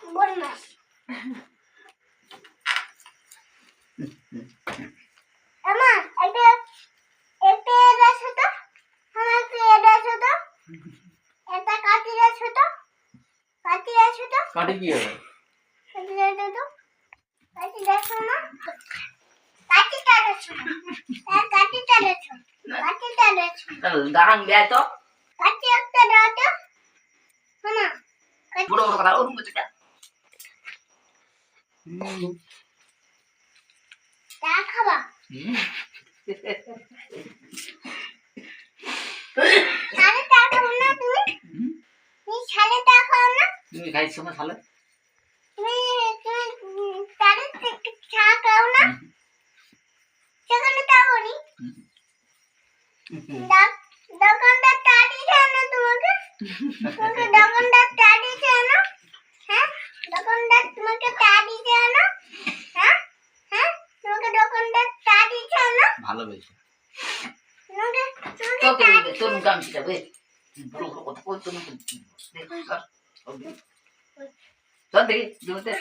বদমাস আমা এটা এটা এরা ছোট আমার তো এরা ছোট এটা কাটিরা ছোট কাটি কি হবে কাটিরা ছোট কাটি দেখো না কাটিটা ছোট কাটিটা ছোট দাঁড়ান দেয় তো কাটি একটা দাও তো মামা বড় বড় কথা ওরকম করছে চা খাবা সাড়ে চা খাও না তুমি তুমি সাড়ে চা খাও না তুমি খাইছো না শালা তুমি সাড়ে চা খাও না সেখানে চা করি দোকানদার চা দিয়েছে না তোমাকে দোকানদার চা দিয়েছে না হ্যাঁ দোকানদার তোমাকে চা দিয়েছে না হ্যাঁ হ্যাঁ তোমাকে দোকানদার চা দিয়েছে না ভালোবেসে তোমাকে তোর মুখে আমি যাবে বড় বড় কথা কই তোর মুখে চল দেখি জমিতে